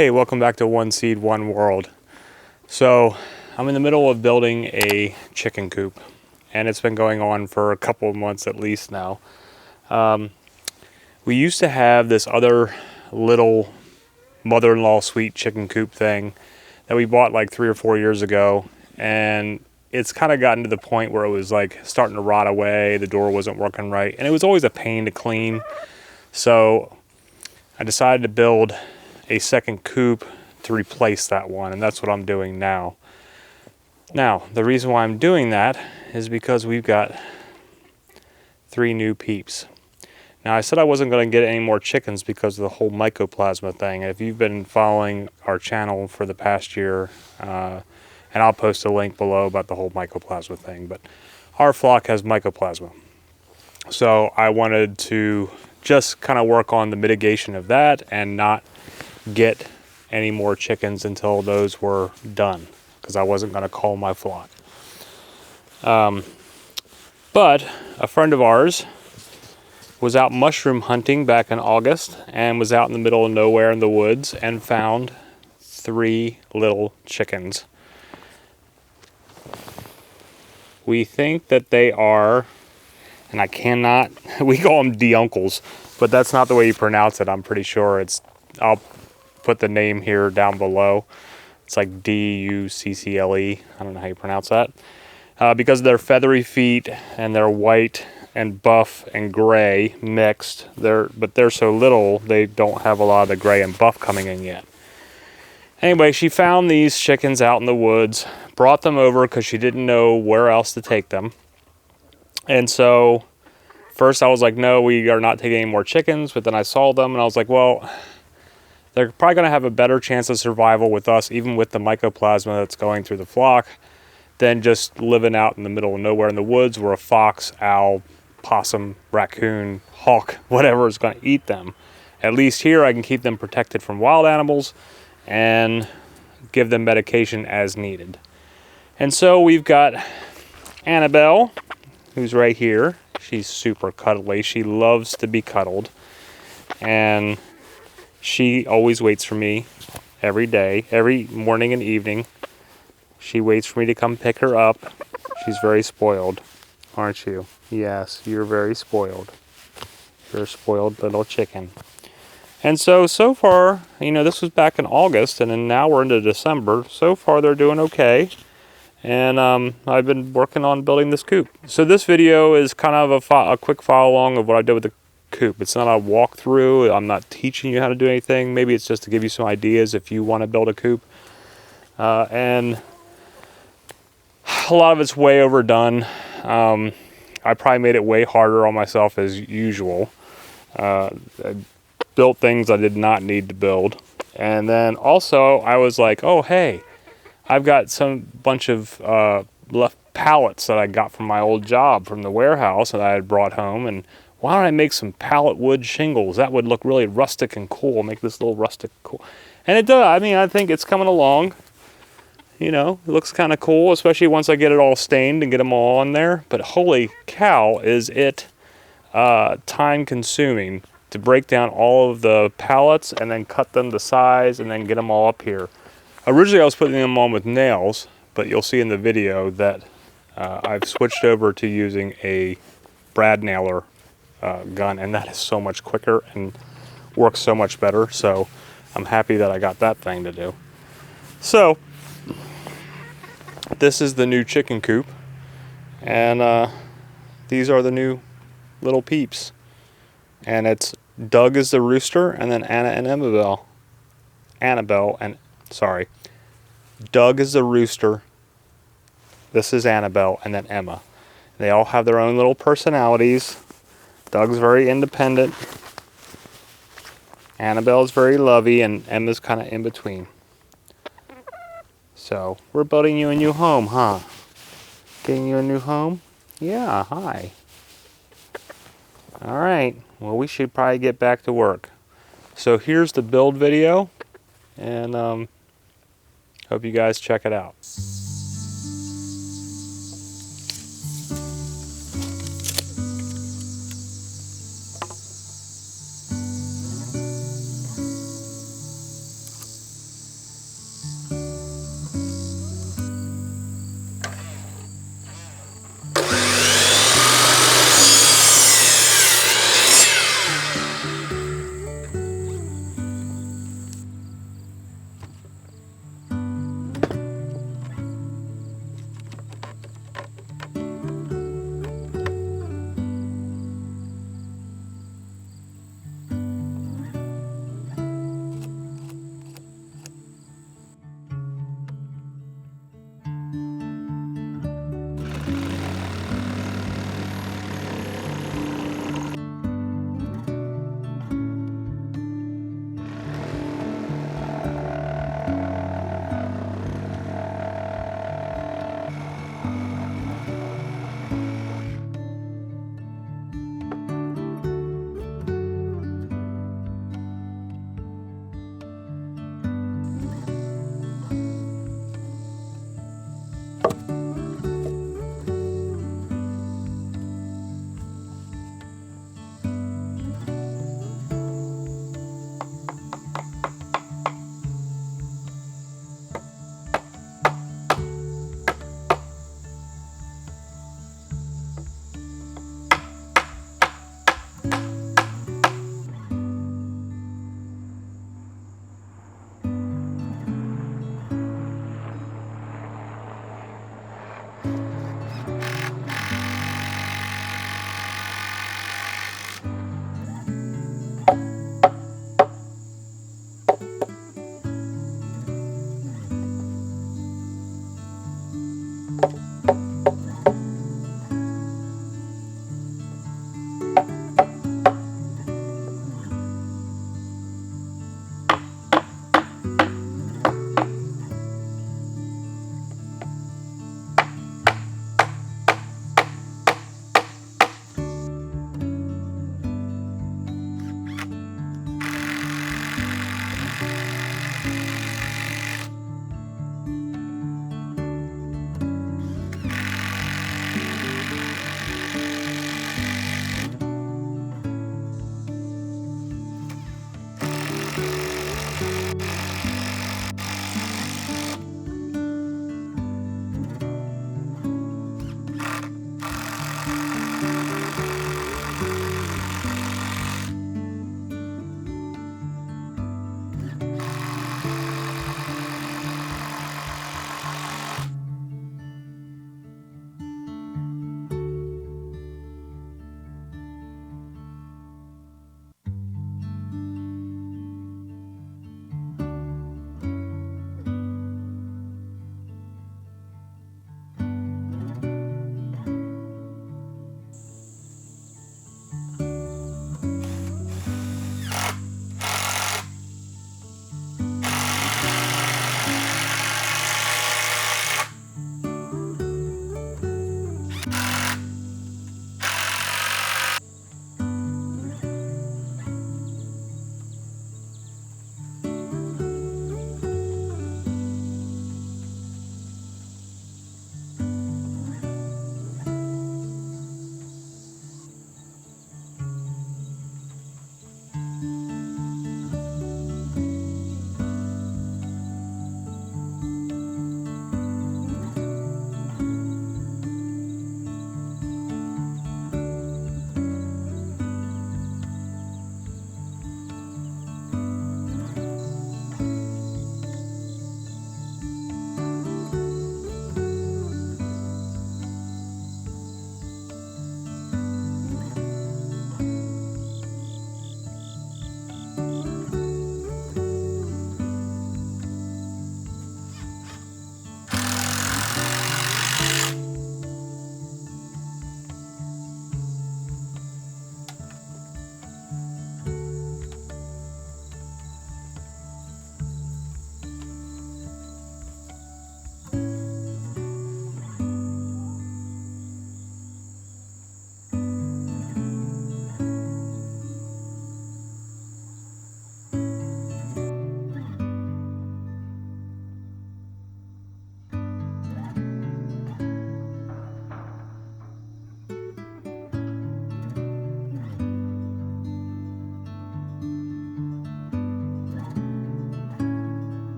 Hey, welcome back to One Seed, One World. So I'm in the middle of building a chicken coop, and it's been going on for a couple of months at least now. We used to have this other little mother-in-law suite chicken coop thing that we bought like 3 or 4 years ago, and it's kind of gotten to the point where it was like starting to rot away. The door wasn't working right, and it was always a pain to clean. So I decided to build a second coop to replace that one, and that's what I'm doing now. Now, the reason why I'm doing that is because we've got 3 new peeps. Now, I said I wasn't going to get any more chickens because of the whole mycoplasma thing. If you've been following our channel for the past year, and I'll post a link below about the whole mycoplasma thing, but our flock has mycoplasma. So I wanted to just kind of work on the mitigation of that and not get any more chickens until those were done, because I wasn't going to cull my flock. But a friend of ours was out mushroom hunting back in August and was out in the middle of nowhere in the woods and found 3 little chickens. We think that they are, and I cannot, we call them D-uncles, but that's not the way you pronounce it. I'm pretty sure I'll put the name here down below. It's like D-U-C-C-L-E. I don't know how you pronounce that. Because of their feathery feet and they're white and buff and gray mixed, but they're so little they don't have a lot of the gray and buff coming in yet. Anyway, she found these chickens out in the woods, brought them over because she didn't know where else to take them. And so first I was like, no, we are not taking any more chickens. But then I saw them and I was like, well, they're probably going to have a better chance of survival with us, even with the mycoplasma that's going through the flock, than just living out in the middle of nowhere in the woods where a fox, owl, possum, raccoon, hawk, whatever is going to eat them. At least here I can keep them protected from wild animals and give them medication as needed. And so we've got Annabelle, who's right here. She's super cuddly. She loves to be cuddled. And she always waits for me every day, every morning and evening. She waits for me to come pick her up. She's very spoiled, aren't you? Yes, you're very spoiled. You're a spoiled little chicken. And so far, this was back in August, and then now we're into December. So far, they're doing okay. And I've been working on building this coop. So this video is kind of a quick follow along of what I did with the coop. It's not a walkthrough. I'm not teaching you how to do anything. Maybe it's just to give you some ideas if you want to build a coop. And a lot of it's way overdone. I probably made it way harder on myself as usual. I built things I did not need to build. And then also I was like, oh, hey, I've got some bunch of left pallets that I got from my old job from the warehouse that I had brought home, and why don't I make some pallet wood shingles? That would look really rustic and cool. Make this little rustic cool. And it does. I mean, I think it's coming along. It looks kind of cool, especially once I get it all stained and get them all on there. But holy cow, is it time consuming to break down all of the pallets and then cut them to size and then get them all up here. Originally I was putting them on with nails, but you'll see in the video that I've switched over to using a brad nailer gun, and that is so much quicker and works so much better. So I'm happy that I got that thing to do. So this is the new chicken coop, and these are the new little peeps. And it's Doug is the rooster, and then Anna and Doug is the rooster, this is Annabelle, and then Emma. They all have their own little personalities. Doug's very independent, Annabelle's very lovey, and Emma's kind of in between. So we're building you a new home, huh? Getting you a new home? Yeah, hi. All right, well, we should probably get back to work. So here's the build video, and hope you guys check it out.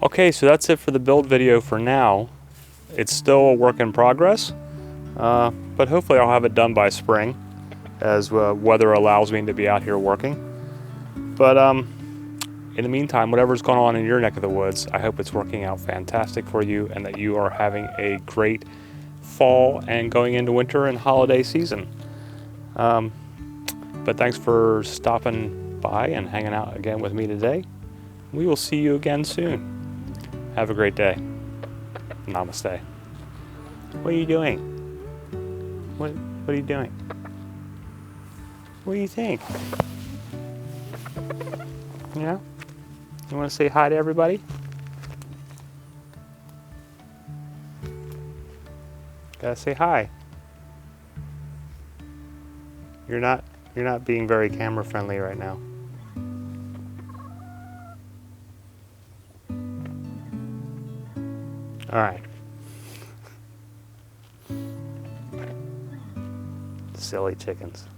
Okay, so that's it for the build video for now. It's still a work in progress, but hopefully I'll have it done by spring as weather allows me to be out here working. But in the meantime, whatever's going on in your neck of the woods, I hope it's working out fantastic for you and that you are having a great fall and going into winter and holiday season. But thanks for stopping by and hanging out again with me today. We will see you again soon. Have a great day. Namaste. What are you doing? What are you doing? What do you think? Yeah? You want to say hi to everybody? Gotta say hi. You're not being very camera friendly right now. All right. Silly chickens.